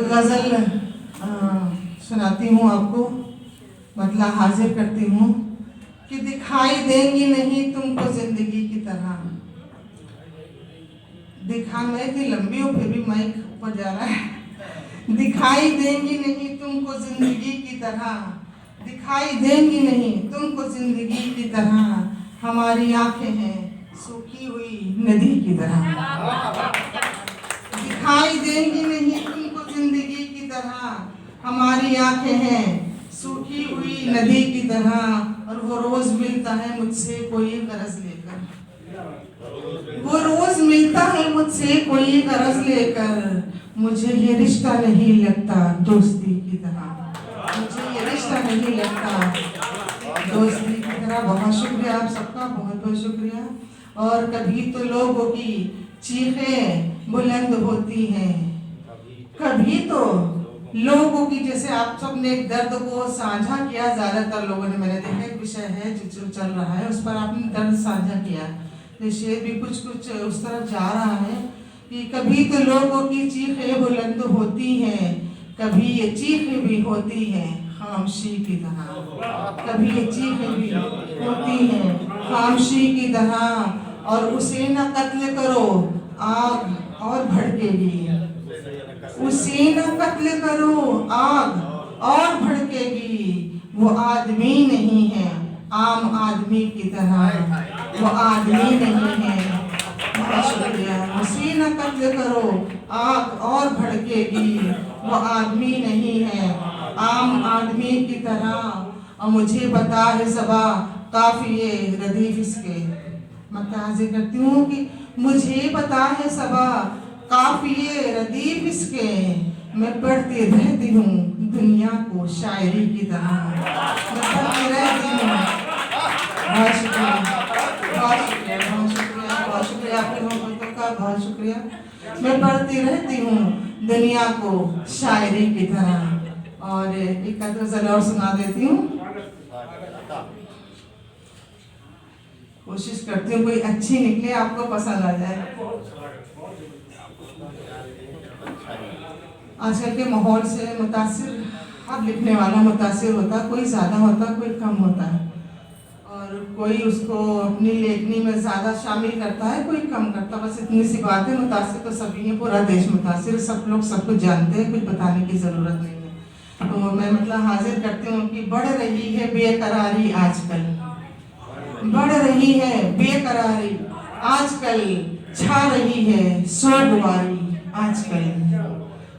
गज़ल सुनाती हूँ आपको, मतलब हाजिर करती हूँ कि दिखाई देंगी नहीं तुमको जिंदगी की तरह। दिखा मैं थी लंबी और फिर भी माइक ऊपर जा रहा है। दिखाई देंगी नहीं तुमको जिंदगी की तरह, दिखाई देंगी नहीं तुमको जिंदगी की तरह। हमारी आंखें हैं सूखी हुई नदी की तरह। दिखाई देंगी नहीं तुमको जिंदगी की तरह, हमारी आंखें हैं सूखी हुई नदी की तरह। और वो रोज मिलता है मुझसे कोई गरज लेकर, वो रोज मिलता है मुझसे कोई गरज लेकर। मुझे ये रिश्ता नहीं लगता दोस्ती की तरह, मुझे ये रिश्ता नहीं लगता दोस्ती की तरह। बहुत शुक्रिया आप सबका, बहुत बहुत शुक्रिया। और कभी तो लोगों की चीखें बुलंद होती हैं, कभी तो लोगों की, जैसे आप सबने एक दर्द को साझा किया, ज्यादातर लोगों ने, मैंने देखा एक विषय है जो चल रहा है उस पर आपने दर्द साझा किया, तो शेर भी कुछ कुछ उस तरफ जा रहा है कि कभी तो लोगों की चीखें बुलंद होती हैं, कभी ये चीखें भी होती हैं खामोशी की तरह, कभी ये चीखें भी होती हैं खामोशी की तरह। और उसे न कत्ल करो आग और भड़केगी, उसे न कत्ल करो आग और भड़केगी। वो आदमी नहीं है आम आदमी की तरह, वो आदमी नहीं है। बहुत शुक्रिया। उसे न कत्ल करो आग और भड़केगी, वो आदमी नहीं है आम आदमी की तरह। और मुझे पता है सबा काफिए रदीफ इसके, मैं हाजिर करती हूँ कि मुझे पता है सबा काफिए रदीफ इसके। मैं पढ़ती रहती हूँ दुनिया को शायरी की तरह, मैं पढ़ती रहती हूँ। बहुत शुक्रिया, बहुत शुक्रिया, बहुत शुक्रिया, बहुत शुक्रिया आपके मोहब्बतों का, बहुत शुक्रिया। मैं पढ़ती रहती हूँ दुनिया को शायरी की तरह। और एक गज़ल और सुना देती हूँ, कोशिश करती हूँ कोई अच्छी निकले, आपको पसंद आ जाए। आजकल के माहौल से मुतासिर हर लिखने वाला मुतासिर होता, कोई ज़्यादा होता कोई कम होता है, और कोई उसको अपनी लेखनी में ज़्यादा शामिल करता है कोई कम करता। बस इतनी सी बात है, मुतासिर तो सभी हैं, पूरा देश मुतासिर, सब लोग सब कुछ जानते हैं, कुछ बताने की ज़रूरत नहीं है। तो मैं मतलब हाजिर करती हूँ कि बढ़ रही है बेकरारी आजकल, बढ़ रही है बेकरारी आजकल, छा रही है सोगवारी आजकल,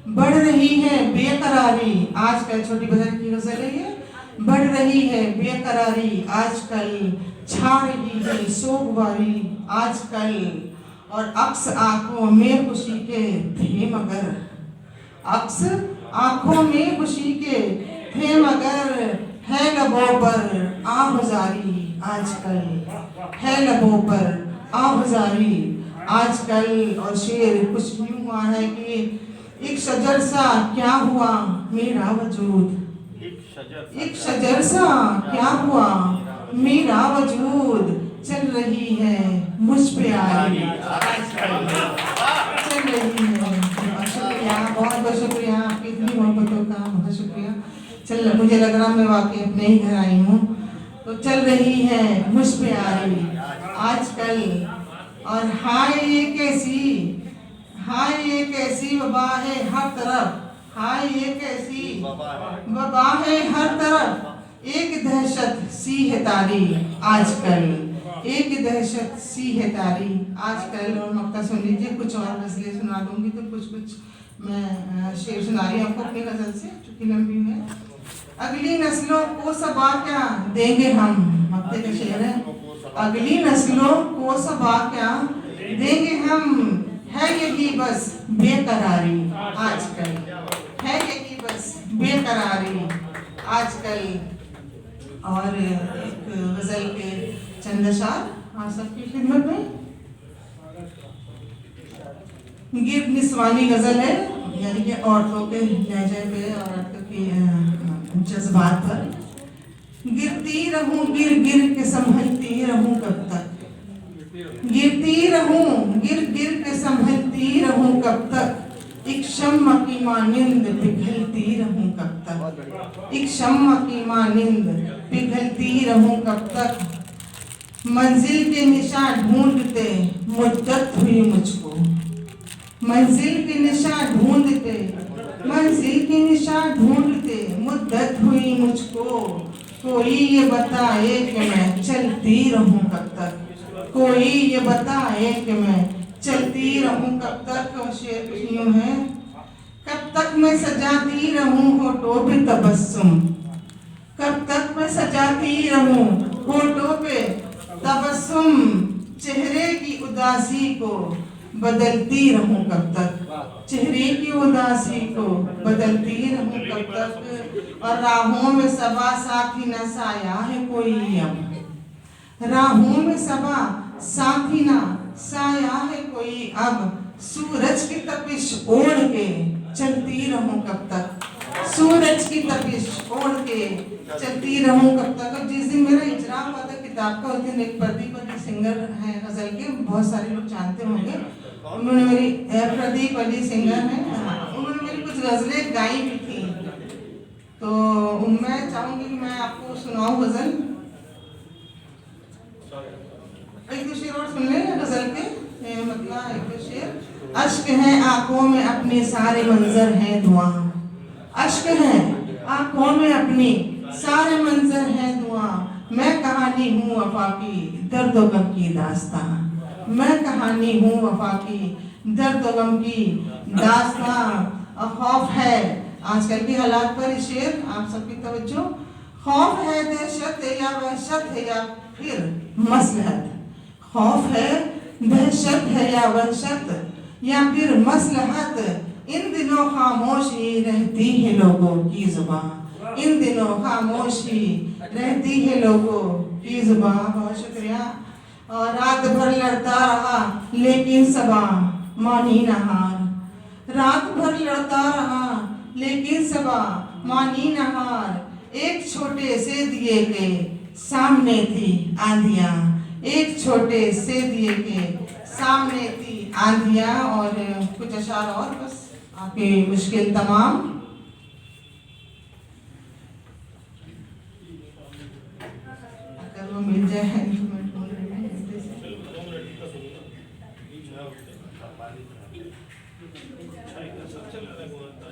बढ़ रही है बेकरारी आजकल। छोटी बहन की गज़ल है ये। बढ़ रही है बेकरारी आजकल, छा रही है सोगवारी आजकल। और अक्स आंखों में खुशी के थे मगर, अक्स आंखों में खुशी के थे मगर, है लबों पर आहुजारी आजकल, है लबों पर आहुजारी आजकल। और शेर कुछ यूं हुआ है कि एक शजर सा क्या हुआ मेरा वजूद, एक शजर सा क्या हुआ मेरा वजूद, चल रही है मुझ पे आई आजकल, चल रही है। शुक्रिया, बहुत बहुत शुक्रिया आपकी इतनी मोहब्बतों का, बहुत शुक्रिया। चल, मुझे लग रहा मैं वाकई अपने ही घर आई हूँ। तो चल रही है मुझ पे आई आजकल। और हाय ये कैसी, हाय ये कैसी वबा है हर तरफ, हाय ये कैसी वबा है हर तरफ, एक दहशत सी है तारी आजकल, एक दहशत सी है तारी आजकल। और मक्ता सुन लीजिए, कुछ और गज़लें सुना दूंगी, तो कुछ कुछ मैं शेर सुना रही हूँ आपको अपनी गज़ल से, चूँकि लंबी है। अगली नस्लों को सबा क्या देंगे हम, मक्ते का शेर है। अगली नस्लों को सबा क्या देंगे हम, है यही बस बेकरारी आजकल, है यही बस बेकरारी आजकल। और एक गज़ल के चंद अशार आप सबकी खिदमत में। गिर निस्वानी गज़ल है, यानी कि औरतों के लहजे पे और औरतों के जज्बात पर। गिरती रहूं गिर गिर के संभलती रहूं कब तक, गिरती रहूं गिर गिर के संभलती रहूं कब तक, एक शम्मा की मानिंद पिघलती रहूं कब तक, एक शम्मा की मानिंद पिघलती रहूं कब तक। मंजिल के निशान ढूंढते मुद्दत हुई मुझको, मंजिल के निशान ढूंढते, मंजिल के निशान ढूंढते मुद्दत हुई मुझको। कोई ये बताए कि मैं चलती रहूं कब तक, कोई ये बताए कि मैं चलती रहूं कब तक। और शेर कुछ यूं है, कब तक मैं सजाती रहूं होठों पे तबस्सुम, कब तक मैं सजाती रहूं होठों पे तबस्सुम। चेहरे की उदासी को बदलती रहूं कब तक, चेहरे की उदासी को बदलती रहूं कब तक। और राहों में सबा साथी न साया है कोई अब, राहों में सबा साथी न साया है कोई अब। सूरज की तपिश ओढ़ के चलती रहूं कब तक, सूरज की तपिश ओढ़ के चलती रहूं कब तक। अब जिस दिन मेरा इजरा हुआ था किताब का, उस दिन एक प्रदीप अली सिंगर हैं गजल के, बहुत सारे लोग जानते होंगे, उन्होंने मेरी प्रदीप अली सिंगर हैं, उन्होंने मेरी कुछ गजलें गाई भी थी। तो मैं चाहूंगी कि मैं आपको सुनाऊं गजल, एक दो शेर और सुन लें गजल के, मतलब एक दो शेर। अश्क है आंखों में अपने सारे मंजर हैं दुआ, अश्क है आंखों में अपनी सारे मंजर हैं दुआ। मैं कहानी हूँ वफा की दर्द व गम की दास्तां, मैं कहानी हूँ वफा की दर्द व गम की दास्तां। खौफ है आजकल के हालात पर शेर, आप सबकी तवज्जो। खौफ है दहशत है या वहशत है या फिर मसलहत, खौफ है दहशत है या वहशत या फिर मसलहत। इन दिनों खामोशी रहती है लोगों की जुबान, इन दिनों खामोशी रहती है लोगों की जुबान। बहुत शुक्रिया। और रात भर लड़ता रहा लेकिन सबा मानी न हार, रात भर लड़ता रहा लेकिन सबा मानी न हार। एक छोटे से दिए के सामने थी आंधियां, एक छोटे से दिए के सामने थी आंधियां। और कुछ अशार और बस आपकी मुश्किल तमाम। अगर वो मिल जाए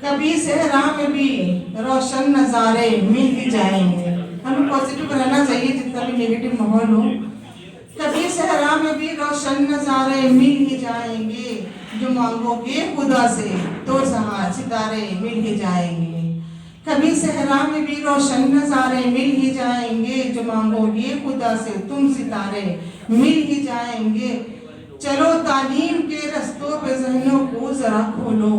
कभी सहरा में भी रोशन नजारे मिल ही जाएंगे। हमें पॉजिटिव रहना चाहिए जितना भी नेगेटिव माहौल हो। कभी सहरा में भी रोशन नजारे मिल ही जाएंगे, जो मांगोगे खुदा से तो सितारे मिल ही जाएंगे। कभी सहरा में भी रोशन नजारे मिल ही जाएंगे, जो मांगोगे खुदा से तुम सितारे मिल ही जाएंगे। चलो तालीम के रस्तों पे ज़हनों को जरा खोलो,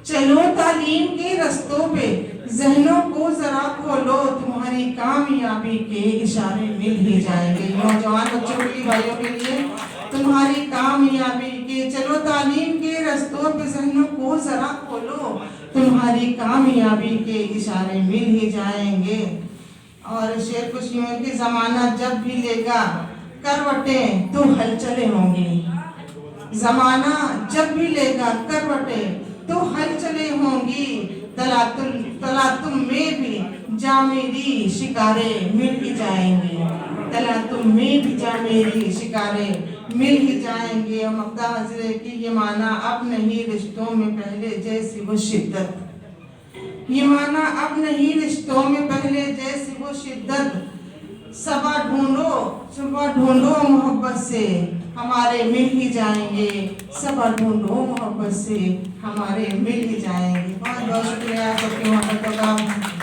चलो तालीम के रस्तों पे ज़हनों को जरा खोलो। तुम्हारी कामयाबी के इशारे मिल ही जाएंगे। नौजवान बच्चों के लिए, भाइयों के लिए, तुम्हारी कामयाबी के, चलो तालीम के रस्तों पे ज़हनों को जरा खोलो, तुम्हारी कामयाबी के इशारे मिल ही जाएंगे। और शेर कुछ यूं है कि जमाना जब भी लेगा करवटें तो हलचलें होंगी, जमाना जब भी लेगा करवटें तो हलचलें होंगी। तलातुम में भी जामेरी शिकारे मिल ही जाएंगे, तलातुम में भी जामेरी शिकारे मिल ही जाएंगे। और मक्ता हजरे की ये माना अब नहीं रिश्तों में पहले जैसी वो शिद्दत, ये माना अब नहीं रिश्तों में पहले जैसी वो शिद्दत। सबा ढूंढो मोहब्बत से हमारे मिल ही जाएंगे, सबा ढूंढो मोहब्बत से हमारे मिल ही जाएंगे। बहुत बहुत शुक्रिया सबकी मोहब्बतों का।